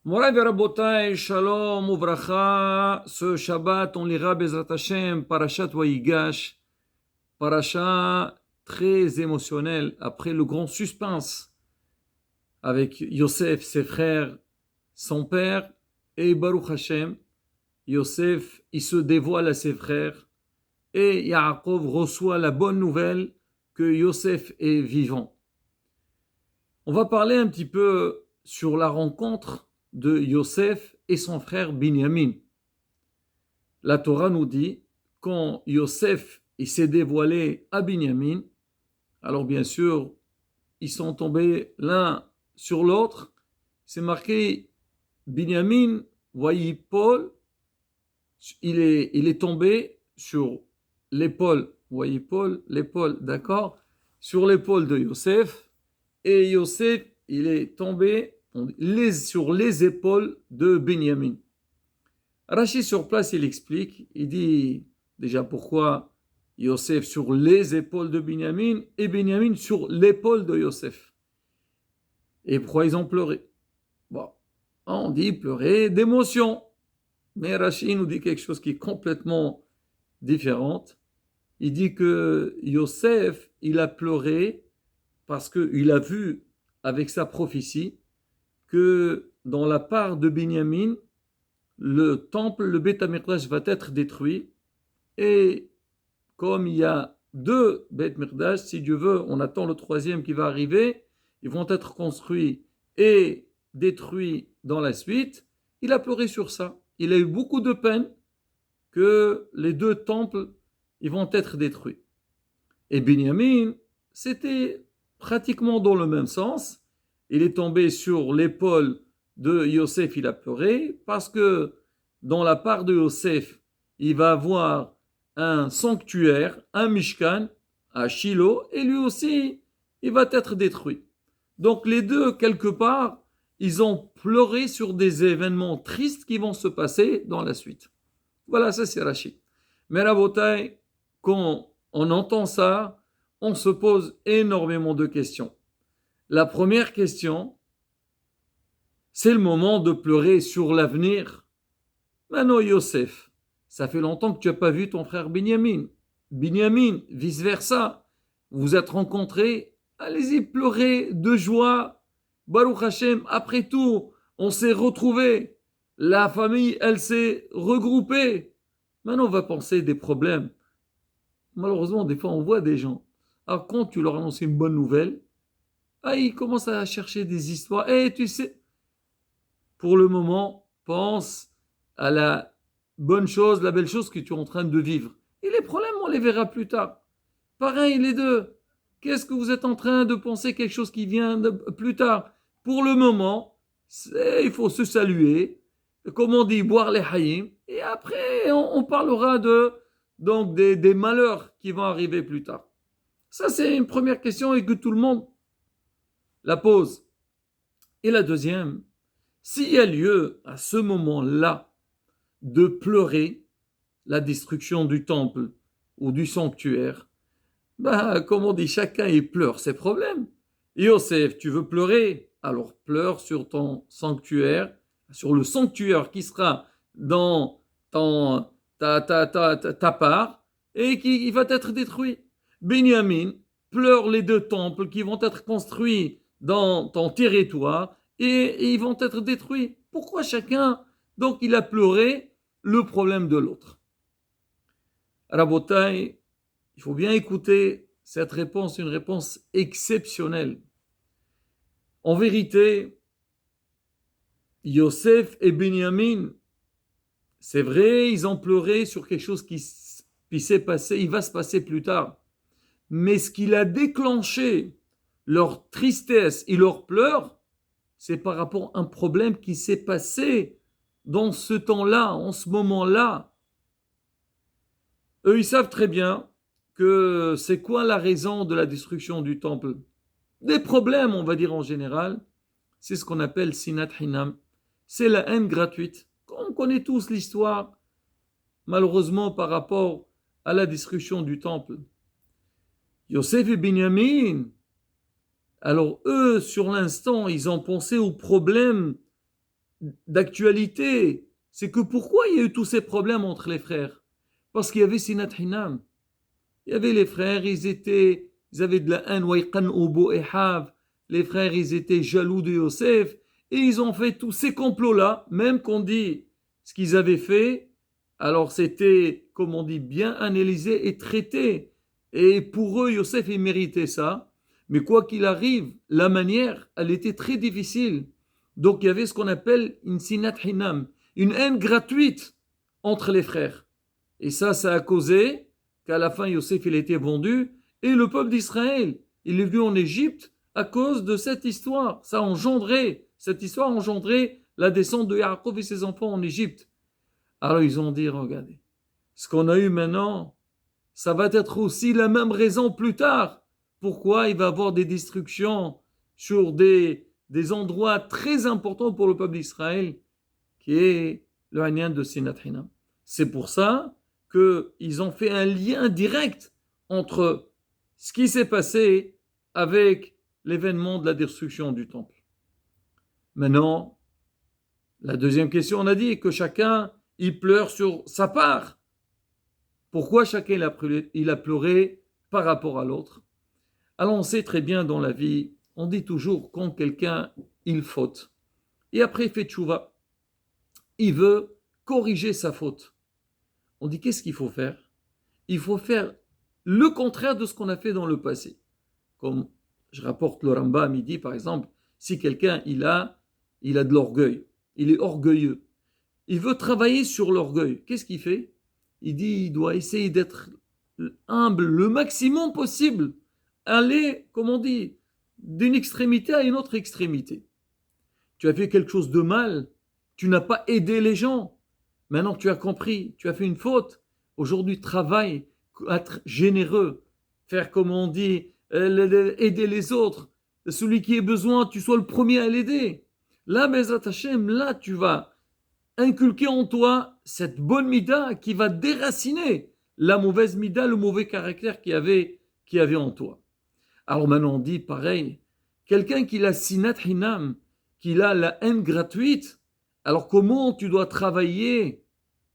Moray Rabotai, Shalom, Uvracha. Ce Shabbat, on lira Bezrat Hashem, Parashat Wayigash, Parasha très émotionnel après le grand suspense avec Yosef, ses frères, son père et Baruch Hashem. Yosef, il se dévoile à ses frères et Yaakov reçoit la bonne nouvelle que Yosef est vivant. On va parler un petit peu sur la rencontre de Yosef et son frère Binyamin. La Torah nous dit, quand Yosef il s'est dévoilé à Binyamin, alors bien sûr, ils sont tombés l'un sur l'autre. C'est marqué Binyamin, voyez Paul, il est tombé sur l'épaule, voyez Paul, l'épaule, d'accord, sur l'épaule de Yosef, et Yosef, il est tombé sur les épaules de Binyamin. Rachid sur place, il explique, il dit déjà pourquoi Yosef sur les épaules de Binyamin et Binyamin sur l'épaule de Yosef. Et pourquoi ils ont pleuré? Bon, on dit pleurer d'émotion. Mais Rachid nous dit quelque chose qui est complètement différent. Il dit que Yosef, il a pleuré parce qu'il a vu avec sa prophétie que dans la part de Binyamin, le temple, le Beth Amikdash va être détruit. Et comme il y a deux Beth Amikdash, si Dieu veut, on attend le troisième qui va arriver, ils vont être construits et détruits dans la suite. Il a pleuré sur ça. Il a eu beaucoup de peine que les deux temples ils vont être détruits. Et Binyamin, c'était pratiquement dans le même sens. Il est tombé sur l'épaule de Yosef, il a pleuré, parce que dans la part de Yosef, il va avoir un sanctuaire, un Mishkan, à Shiloh, et lui aussi, il va être détruit. Donc les deux, quelque part, ils ont pleuré sur des événements tristes qui vont se passer dans la suite. Voilà, ça c'est Rachid. Mais Rabotai, quand on entend ça, on se pose énormément de questions. La première question, c'est le moment de pleurer sur l'avenir. Maintenant, Yosef, ça fait longtemps que tu n'as pas vu ton frère Binyamin. Binyamin, vice-versa. Vous vous êtes rencontrés, allez-y, pleurez de joie. Baruch Hashem, après tout, on s'est retrouvés. La famille, elle s'est regroupée. Maintenant, on va penser des problèmes. Malheureusement, des fois, on voit des gens. Alors, quand tu leur annonces une bonne nouvelle, ils commencent à chercher des histoires. Et tu sais, pour le moment, pense à la bonne chose, la belle chose que tu es en train de vivre. Et les problèmes, on les verra plus tard. Pareil, les deux. Qu'est-ce que vous êtes en train de penser quelque chose qui vient plus tard? Pour le moment, il faut se saluer, comme on dit, boire les haïm, et après, on parlera donc des malheurs qui vont arriver plus tard. Ça, c'est une première question et que tout le monde la pose. Et la deuxième, s'il y a lieu à ce moment-là de pleurer la destruction du temple ou du sanctuaire, comme on dit, chacun y pleure ses problèmes. Yosef, tu veux pleurer? Alors pleure sur ton sanctuaire, sur le sanctuaire qui sera dans ta part et qui va être détruit. Benjamin, pleure les deux temples qui vont être construits dans ton territoire et ils vont être détruits. Pourquoi chacun, donc, il a pleuré le problème de l'autre? Rabotai, il faut bien écouter cette réponse, une réponse exceptionnelle. En vérité, Yosef et Binyamin, c'est vrai, ils ont pleuré sur quelque chose qui s'est passé, il va se passer plus tard. Mais ce qui a déclenché leur tristesse et leur pleurs, c'est par rapport à un problème qui s'est passé dans ce temps-là, en ce moment-là. Eux, ils savent très bien que c'est quoi la raison de la destruction du temple. Des problèmes, on va dire en général, c'est ce qu'on appelle sinat hinam. C'est la haine gratuite. On connaît tous l'histoire, malheureusement, par rapport à la destruction du temple. Yosef et d'actualité, c'est que pourquoi il y a eu tous ces problèmes entre les frères? Parce qu'il y avait Sinat Hinam. Il y avait les frères, ils avaient de la haine, Wayqan Ubu Ehav. Les frères, ils étaient jaloux de Yosef. Et ils ont fait tous ces complots-là, même qu'on dit ce qu'ils avaient fait. Alors c'était, comme on dit, bien analysé et traité. Et pour eux, Yosef, il méritait ça. Mais quoi qu'il arrive, la manière, elle était très difficile. Donc il y avait ce qu'on appelle une sinat hinam, une haine gratuite entre les frères. Et ça a causé qu'à la fin, Yosef, il a été vendu. Et le peuple d'Israël, il est venu en Égypte à cause de cette histoire. Cette histoire a engendré la descente de Yaakov et ses enfants en Égypte. Alors ils ont dit, regardez, ce qu'on a eu maintenant, ça va être aussi la même raison plus tard. Pourquoi il va y avoir des destructions sur des endroits très importants pour le peuple d'Israël, qui est le Hanyan de Sinat Hinam. C'est pour ça qu'ils ont fait un lien direct entre ce qui s'est passé avec l'événement de la destruction du temple. Maintenant, la deuxième question, on a dit que chacun, il pleure sur sa part. Pourquoi chacun il a pleuré par rapport à l'autre? Alors on sait très bien dans la vie, on dit toujours quand quelqu'un, il faute, et après il fait tchouva, il veut corriger sa faute. On dit qu'est-ce qu'il faut faire? Il faut faire le contraire de ce qu'on a fait dans le passé. Comme je rapporte le Rambam, il dit par exemple, si quelqu'un il a de l'orgueil, il est orgueilleux, il veut travailler sur l'orgueil, qu'est-ce qu'il fait? Il dit il doit essayer d'être humble le maximum possible, aller, comme on dit, d'une extrémité à une autre extrémité. Tu as fait quelque chose de mal, tu n'as pas aidé les gens, maintenant que tu as compris, tu as fait une faute, aujourd'hui travaille, être généreux, faire comme on dit, aider les autres, celui qui a besoin, tu sois le premier à l'aider. Là, Bezrat Hashem, là tu vas inculquer en toi cette bonne mida qui va déraciner la mauvaise mida, le mauvais caractère qu'il y avait en toi. Alors maintenant on dit pareil, quelqu'un qui a sinat hinam, qui a la haine gratuite, alors comment tu dois travailler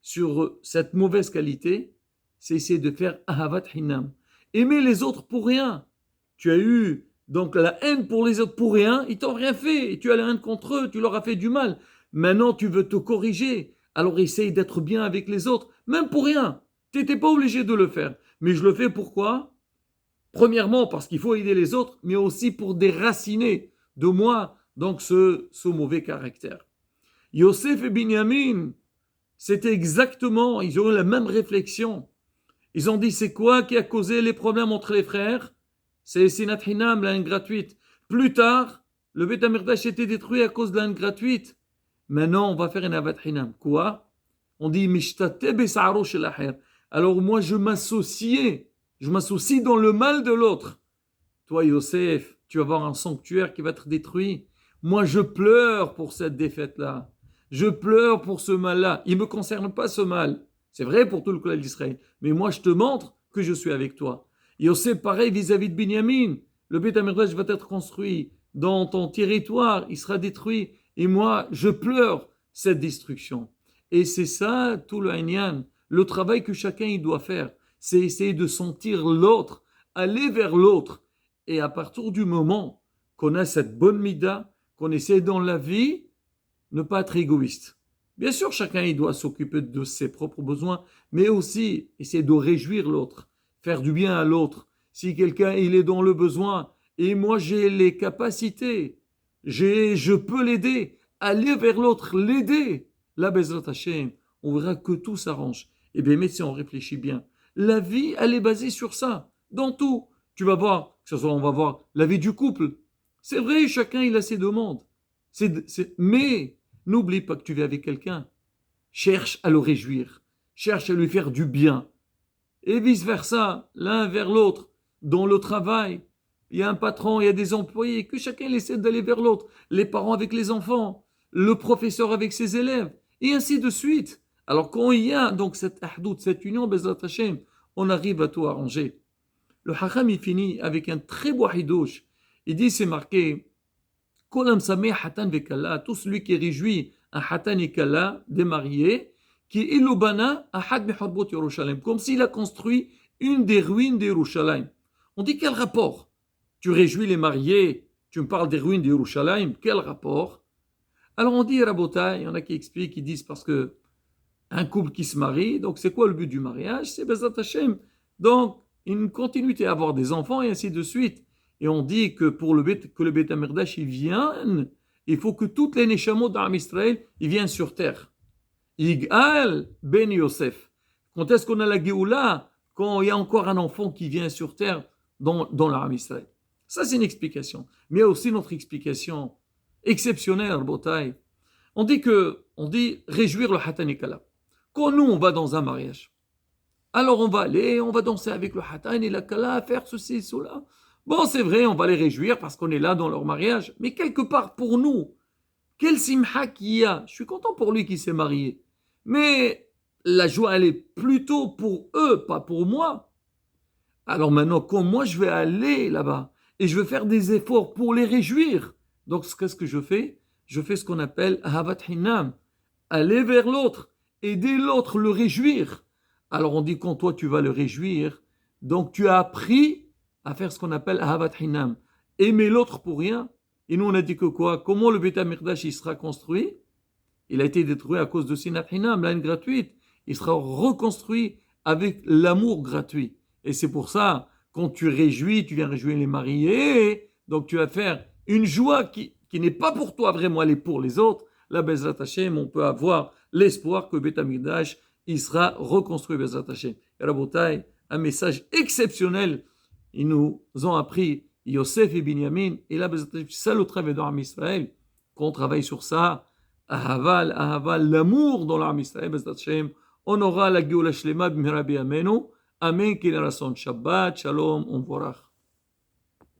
sur cette mauvaise qualité? C'est essayer de faire ahavat hinam. Aimer les autres pour rien. Tu as eu donc la haine pour les autres pour rien, ils t'ont rien fait, et tu as la haine contre eux, tu leur as fait du mal. Maintenant tu veux te corriger, alors essaye d'être bien avec les autres, même pour rien. Tu n'étais pas obligé de le faire. Mais je le fais pourquoi? Premièrement, parce qu'il faut aider les autres, mais aussi pour déraciner de moi donc ce mauvais caractère. Yosef et Binyamin, c'était exactement, ils ont eu la même réflexion. Ils ont dit, c'est quoi qui a causé les problèmes entre les frères? C'est Sinat Hinam, la haine gratuite. Plus tard, le Beth Amikdash était détruit à cause de la haine gratuite. Maintenant, on va faire une Avat Hinam. Quoi? On dit, Mishtate besa'aro shel acher. Alors moi, je m'associe dans le mal de l'autre. Toi, Yosef, tu vas avoir un sanctuaire qui va être détruit. Moi, je pleure pour cette défaite-là. Je pleure pour ce mal-là. Il ne me concerne pas ce mal. C'est vrai pour tout le collège d'Israël. Mais moi, je te montre que je suis avec toi. Yosef, pareil vis-à-vis de Binyamin. Le Beth Amikdash va être construit dans ton territoire. Il sera détruit. Et moi, je pleure cette destruction. Et c'est ça, tout le Hanyan. Le travail que chacun il doit faire. C'est essayer de sentir l'autre, aller vers l'autre. Et à partir du moment qu'on a cette bonne mida, qu'on essaie dans la vie, ne pas être égoïste. Bien sûr, chacun il doit s'occuper de ses propres besoins, mais aussi essayer de réjouir l'autre, faire du bien à l'autre. Si quelqu'un il est dans le besoin et moi j'ai les capacités, je peux l'aider, aller vers l'autre, l'aider. Là, Bezrat Hashem, on verra que tout s'arrange. Et bien, mais si on réfléchit bien, la vie, elle est basée sur ça, dans tout. Tu vas voir, que ce soit, on va voir la vie du couple. C'est vrai, chacun il a ses demandes. Mais n'oublie pas que tu vis avec quelqu'un. Cherche à le réjouir. Cherche à lui faire du bien. Et vice-versa, l'un vers l'autre. Dans le travail, il y a un patron, il y a des employés, que chacun essaie d'aller vers l'autre. Les parents avec les enfants, le professeur avec ses élèves, et ainsi de suite. Alors quand il y a donc cette ahdout, cette union, Bezrat Hashem, on arrive à tout arranger. Le Hacham, il finit avec un très beau hidouche. Il dit, c'est marqué, Kolam sameh hatan vekala, tout celui qui réjouit un Hatan et Kala, des mariés, qui est Ilubana Ahad Meharbot Yerushalayim, comme s'il a construit une des ruines d'Yerushalayim. On dit quel rapport? Tu réjouis les mariés, tu me parles des ruines d'Yerushalayim, quel rapport? Alors on dit, Rabotai, il y en a qui expliquent, qui disent parce que un couple qui se marie, donc c'est quoi le but du mariage? C'est Bezat Hashem. Donc, une continuité à avoir des enfants et ainsi de suite. Et on dit que pour le Beth Amidrash, il vienne, il faut que toutes les Neshamot d'Am Israël, ils viennent sur terre. Yigal ben Yosef. Quand est-ce qu'on a la Géoula? Quand il y a encore un enfant qui vient sur terre dans l'Am Israël. Ça, c'est une explication. Mais il y a aussi notre explication exceptionnelle, Botaï. On dit réjouir le Hatan et Kala. Quand nous, on va dans un mariage, alors on va aller, on va danser avec le Hatan et la Kala, faire ceci, cela. Bon, c'est vrai, on va les réjouir parce qu'on est là dans leur mariage, mais quelque part pour nous, quel simha qu'il y a. Je suis content pour lui qui s'est marié, mais la joie, elle est plutôt pour eux, pas pour moi. Alors maintenant, quand moi je vais aller là-bas et je vais faire des efforts pour les réjouir, donc qu'est-ce que je fais? Je fais ce qu'on appelle Ahavat Hinam, aller vers l'autre, aider l'autre, le réjouir. Alors on dit quand toi tu vas le réjouir, donc tu as appris à faire ce qu'on appelle Ahavat Hinam, aimer l'autre pour rien. Et nous on a dit que quoi? Comment le Beit HaMikdash il sera construit? Il a été détruit à cause de Sinat Hinam, la haine gratuite. Il sera reconstruit avec l'amour gratuit. Et c'est pour ça, quand tu réjouis, tu viens réjouir les mariés, donc tu vas faire une joie qui n'est pas pour toi vraiment, elle est pour les autres. La Bezrat Hashem, on peut avoir l'espoir que Beit HaMikdash, il sera reconstruit Bezrat Hashem. Et Rabotai, un message exceptionnel, ils nous ont appris Yosef et Binyamin, et là, Bezrat Hashem, c'est le travail dans l'Armée Israël, qu'on travaille sur ça, Ahaval, l'amour dans l'Armée Israël, Bezrat Hashem, on aura la Géoula Shlema b'mira b'yameinu. Amen, qu'il y ait Shabbat, Shalom, on verra.